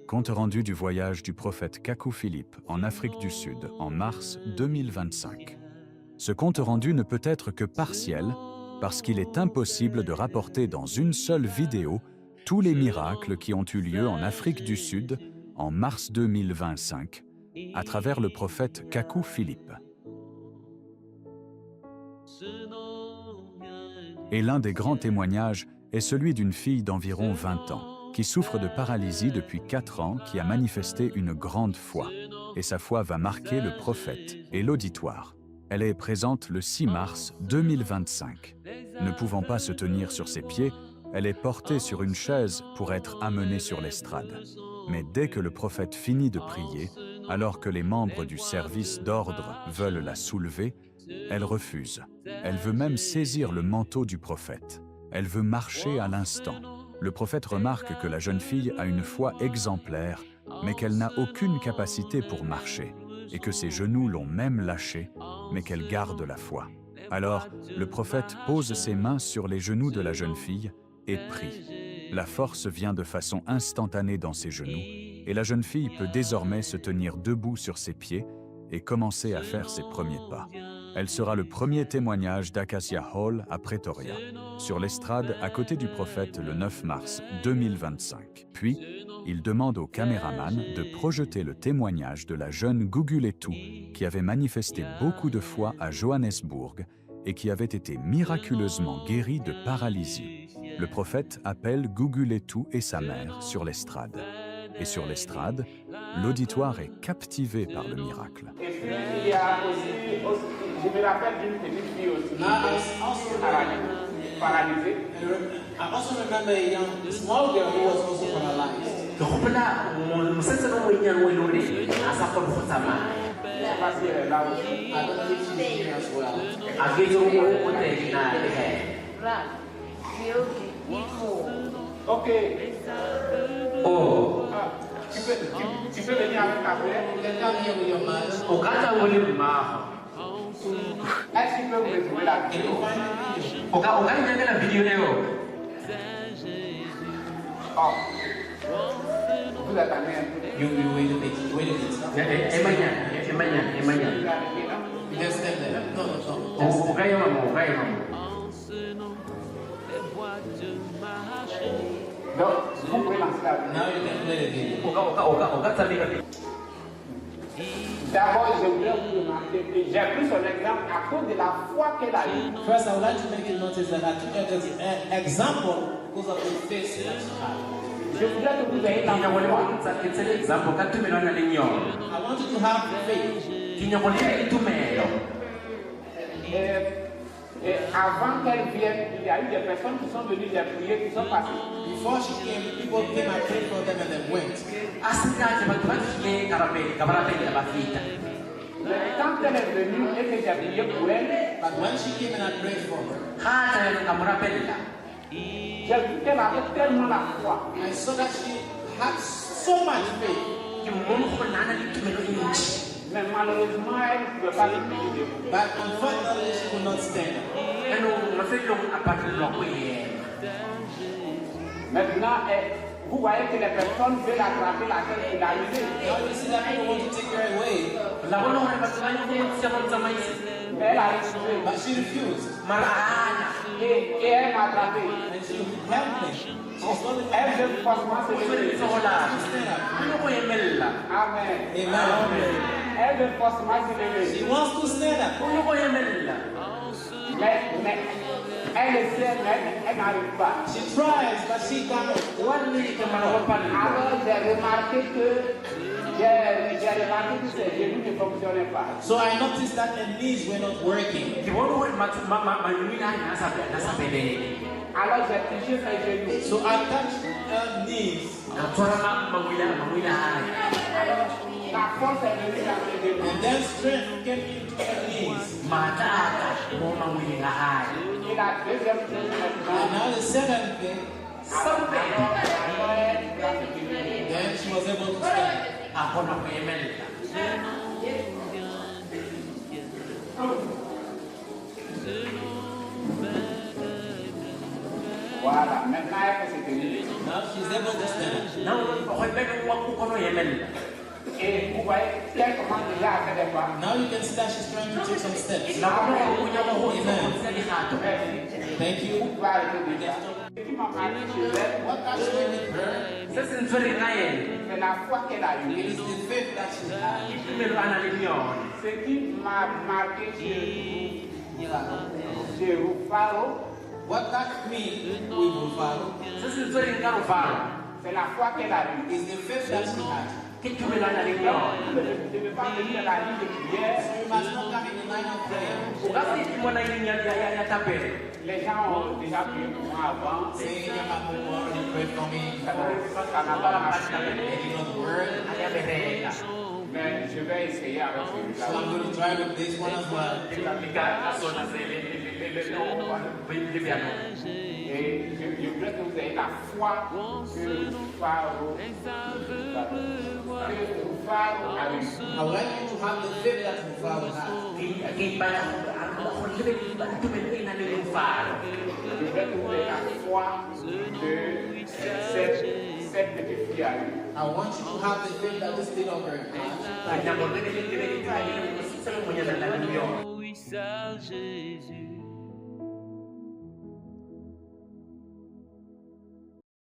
Compte rendu du voyage du prophète Kakou Philippe en Afrique du Sud en mars 2025. Ce compte rendu ne peut être que partiel parce qu'il est impossible de rapporter dans une seule vidéo tous les miracles qui ont eu lieu en Afrique du Sud en mars 2025 à travers le prophète Kakou Philippe. Et l'un des grands témoignages est celui d'une fille d'environ 20 ans qui souffre de paralysie depuis 4 ans, qui a manifesté une grande foi. Et sa foi va marquer le prophète et l'auditoire. Elle est présente le 6 mars 2025. Ne pouvant pas se tenir sur ses pieds, elle est portée sur une chaise pour être amenée sur l'estrade. Mais dès que le prophète finit de prier, alors que les membres du service d'ordre veulent la soulever, elle refuse. Elle veut même saisir le manteau du prophète. Elle veut marcher à l'instant. Le prophète remarque que la jeune fille a une foi exemplaire, mais qu'elle n'a aucune capacité pour marcher, et que ses genoux l'ont même lâchée, mais qu'elle garde la foi. Alors, le prophète pose ses mains sur les genoux de la jeune fille et prie. La force vient de façon instantanée dans ses genoux, et la jeune fille peut désormais se tenir debout sur ses pieds et commencer à faire ses premiers pas. Elle sera le premier témoignage d'Acacia Hall à Pretoria, sur l'estrade à côté du prophète le 9 mars 2025. Puis, il demande au caméraman de projeter le témoignage de la jeune Guguletu qui avait manifesté beaucoup de foi à Johannesburg et qui avait été miraculeusement guérie de paralysie. Le prophète appelle Guguletu et sa mère sur l'estrade. Et sur l'estrade, l'auditoire est captivé par le miracle. Et puis, il y a aussi, je me rappelle d'une petite fille aussi, paralysée. I also remember a small girl who was also paralyzed. Je ne sais pas si elle est là aussi. I don't know if she's here as well. Ok. Oh, Tu peux venir avec ta frère. You can come here with your mother. Est-ce qu'il peut vous retrouver la Can vidéo? you find the video? Oh. Vous attendez un peu. You wait a bit. Wait a bit. You can stand there. No. Just Donc, vous pouvez lancer la vidéo. now you can play the video. D'abord, je voudrais vous remarquer que j'ai pris son exemple à cause de la foi qu'elle a eue. First, I would like to make you notice that I took it as an example because of the faith that she had. Je voudrais que vous ayez la foi. I want you to have faith. Et avant qu'elle vienne, il y a eu des personnes qui sont venues les prier, qui sont passées. Before she came, people came and prayed for them and then went. Mais quand elle est venue et que j'ai prié pour elle, But when she came and I prayed for her, j'ai vu qu'elle avait tellement la foi. I saw that she had so much faith. Mais malheureusement, elle ne pouvait pas le prier debout. But unfortunately, she could not stand up. Maintenant, vous voyez que les personnes veulent attraper la tête et l'allumer. Now you see that people want to take her away, Mais elle a refusé. but she refused. Et elle m'a attrapé. And she helped me. She was not Elle veut forcément se lever. stand up. Amen. Amen. Elle veut forcément se lever. She wants to stand up. Mais elle essaie, mais elle n'arrive pas. She tries, but she cannot. Alors j'ai remarqué que ses genoux ne fonctionnaient pas. So I noticed that her knees were not working. Alors j'ai touché ses genoux. So I touched her knees. La force est venue dans ses genoux. And then strength came into her knees. Et la deuxième chose And maintenant, now the second thing, then she was able to stand. voilà, Maintenant, elle peut se tenir. Now she's able to stand. Et vous voyez qu'elle commence déjà à faire des pas. Now you can see that she's trying to take some steps. Amen. Thank you. Vous pouvez arrêter déjà. Ce qui m'a marqué chez elle, What actually with her, c'est la foi qu'elle a it eue. is the faith that she had. Ce qui m'a marqué chez Rufaro, What that means we will follow c'est la foi qu'elle a eue. is the faith that she had. Je ne veux pas venir à la ligne de prière. So you must not come in the line of prayer. Les gens ont déjà prié pour moi avant. Saying you have to go and pray for me. Ça n'a pas marché. They did not work. Mais je vais essayer avec So I'm celui-là. going to try with this one as well. Et je voudrais que vous ayez la foi que Rufaro a eue. I would like you to have the faith that your father had. Je voudrais que vous ayez la foi que cette petite fille a eue. I want you to have the faith that this little girl had. Oui, ça, Jésus.